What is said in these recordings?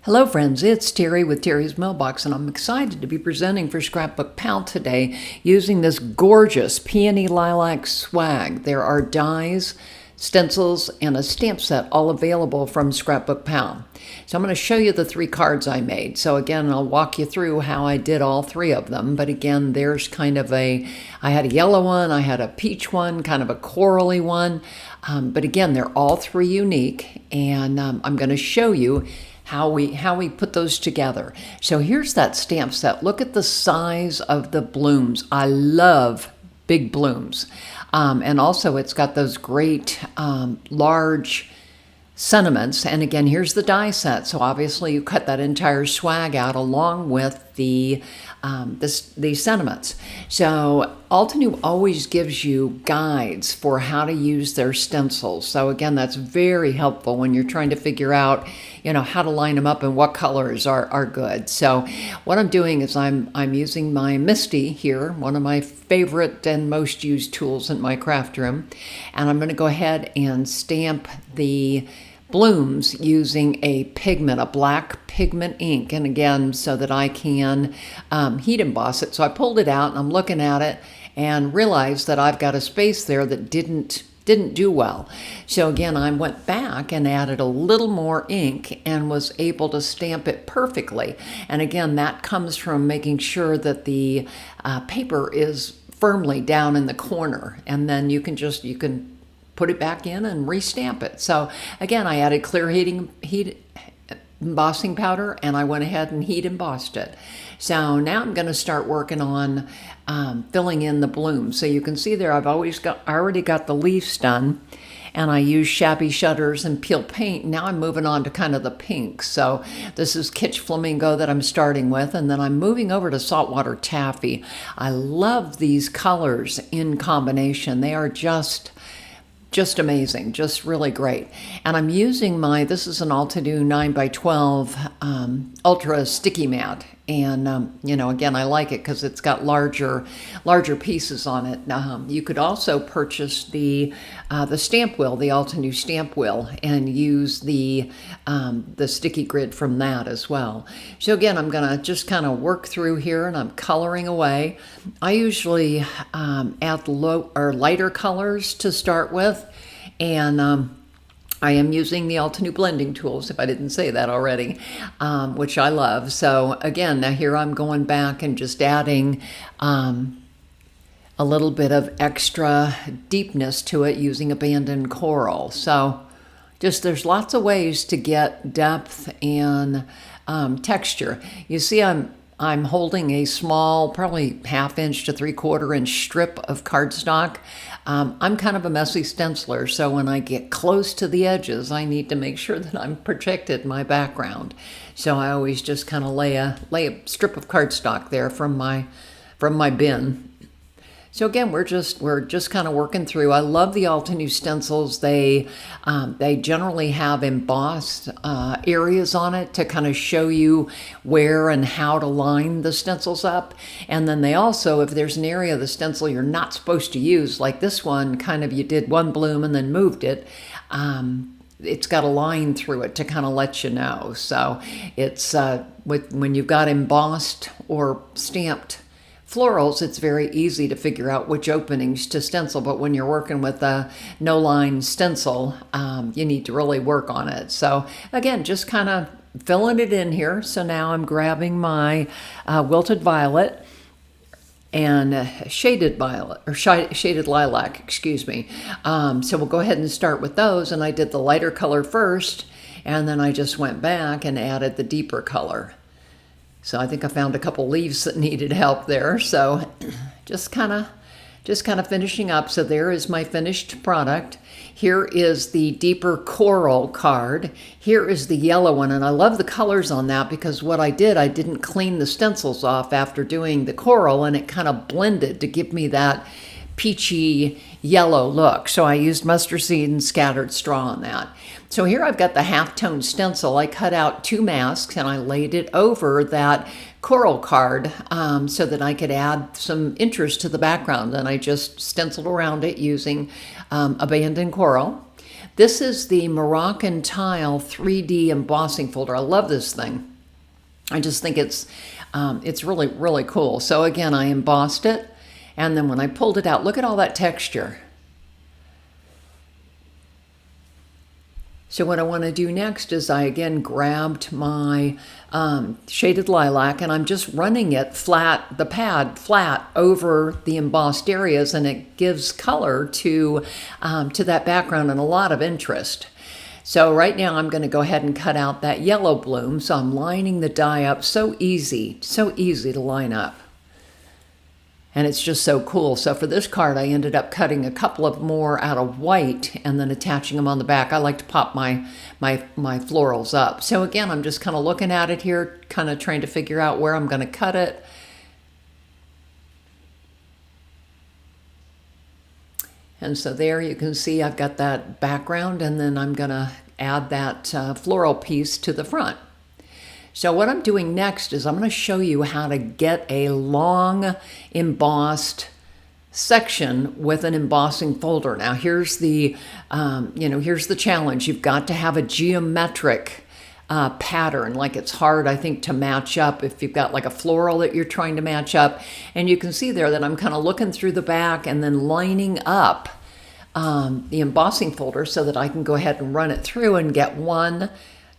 Hello friends, it's Terry with Terry's Mailbox, and I'm excited to be presenting for ScrapbookPal today using this gorgeous Peony Lilac swag. There are dies, stencils, and a stamp set all available from ScrapbookPal. So I'm going to show you the three cards I made. So again, I'll walk you through how I did all three of them. But again, there's kind of I had a yellow one, I had a peach one, kind of a corally one. But again, they're all three unique, and I'm going to show you how we put those together. So here's that stamp set. Look at the size of the blooms. I love big blooms. And also it's got those great large sentiments. And again, here's the die set. So obviously you cut that entire swag out along with the sentiments. So Altenew always gives you guides for how to use their stencils. So again, that's very helpful when you're trying to figure out, how to line them up and what colors are good. So what I'm doing is I'm using my Misty here, one of my favorite and most used tools in my craft room, and I'm going to go ahead and stamp the blooms using a pigment, a black pigment ink, and again, so that I can heat emboss it. So I pulled it out and I'm looking at it and realized that I've got a space there that didn't do well. So again, I went back and added a little more ink and was able to stamp it perfectly. And again, that comes from making sure that the paper is firmly down in the corner, and then you can put it back in and restamp it. So again, I added clear heat embossing powder, and I went ahead and heat embossed it. So now I'm going to start working on filling in the blooms. So you can see there, I already got the leaves done, and I use Shabby shutters and peel paint. Now I'm moving on to kind of the pink. So this is Kitsch Flamingo that I'm starting with, and then I'm moving over to Saltwater Taffy. I love these colors in combination. They are just amazing, just really great. And I'm using this is an Altenew 9x12 Ultra Sticky Mat. And, again, I like it because it's got larger pieces on it. You could also purchase the stamp wheel, the Altenew stamp wheel, and use the sticky grid from that as well. So again, I'm going to just kind of work through here, and I'm coloring away. I usually add lighter colors to start with, and I am using the Altenew blending tools, if I didn't say that already, which I love. So again, now here I'm going back and just adding a little bit of extra deepness to it using abandoned coral. So there's lots of ways to get depth and texture. You see, I'm holding a small, probably 1/2 inch to 3/4 inch strip of cardstock. I'm kind of a messy stenciler, so when I get close to the edges, I need to make sure that I'm protected my background. So I always just kind of lay a strip of cardstock there from my bin. So again, we're just kind of working through. I love the Altenew stencils. They generally have embossed areas on it to kind of show you where and how to line the stencils up. And then they also, if there's an area of the stencil you're not supposed to use, like this one, kind of you did one bloom and then moved it, it's got a line through it to kind of let you know. So it's when you've got embossed or stamped florals, it's very easy to figure out which openings to stencil, but when you're working with a no-line stencil, you need to really work on it. So again, just kind of filling it in here. So now I'm grabbing my Wilted Violet and shaded violet, or shaded lilac, excuse me. So we'll go ahead and start with those, and I did the lighter color first, and then I just went back and added the deeper color. So I think I found a couple leaves that needed help there. So just kind of finishing up. So there is my finished product. Here is the deeper coral card. Here is the yellow one, and I love the colors on that because what I didn't clean the stencils off after doing the coral, and it kind of blended to give me that peachy yellow look. So I used mustard seed and scattered straw on that. So here I've got the half-tone stencil. I cut out 2 masks and I laid it over that coral card so that I could add some interest to the background. And I just stenciled around it using abandoned coral. This is the Moroccan Tile 3D embossing folder. I love this thing. I just think it's really, really cool. So again, I embossed it, and then when I pulled it out, look at all that texture. So what I want to do next is I again grabbed my shaded lilac, and I'm just running it flat, the pad flat over the embossed areas, and it gives color to that background and a lot of interest. So right now I'm going to go ahead and cut out that yellow bloom. So I'm lining the die up. So easy to line up. And it's just so cool. So for this card, I ended up cutting a couple of more out of white and then attaching them on the back. I like to pop my florals up. So again, I'm just kind of looking at it here, kind of trying to figure out where I'm going to cut it. And so there you can see I've got that background, and then I'm going to add that floral piece to the front. So what I'm doing next is I'm going to show you how to get a long embossed section with an embossing folder. Now here's the, here's the challenge. You've got to have a geometric pattern. Like, it's hard, I think, to match up if you've got like a floral that you're trying to match up. And you can see there that I'm kind of looking through the back and then lining up the embossing folder so that I can go ahead and run it through and get one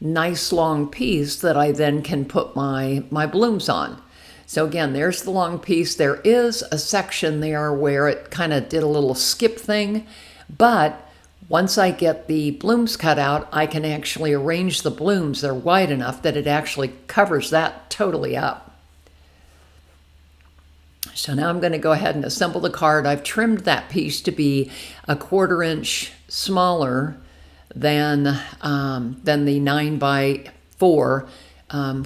nice long piece that I then can put my blooms on. So again, there's the long piece. There is a section there where it kind of did a little skip thing, but once I get the blooms cut out, I can actually arrange the blooms. They're wide enough that it actually covers that totally up. So now I'm going to go ahead and assemble the card. I've trimmed that piece to be a 1/4 inch smaller than the 9x4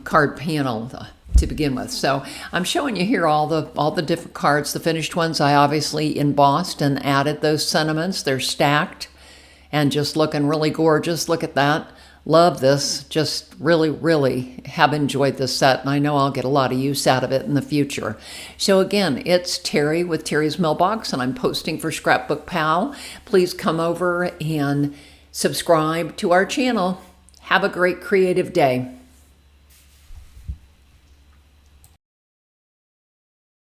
card panel to begin with. So I'm showing you here all the different cards. The finished ones I obviously embossed and added those sentiments. They're stacked and just looking really gorgeous. Look at that. Love this. Just really, really have enjoyed this set, and I know I'll get a lot of use out of it in the future. So again, it's Terry with Terry's Mailbox, and I'm posting for ScrapbookPal. Please come over and subscribe to our channel. Have a great creative day.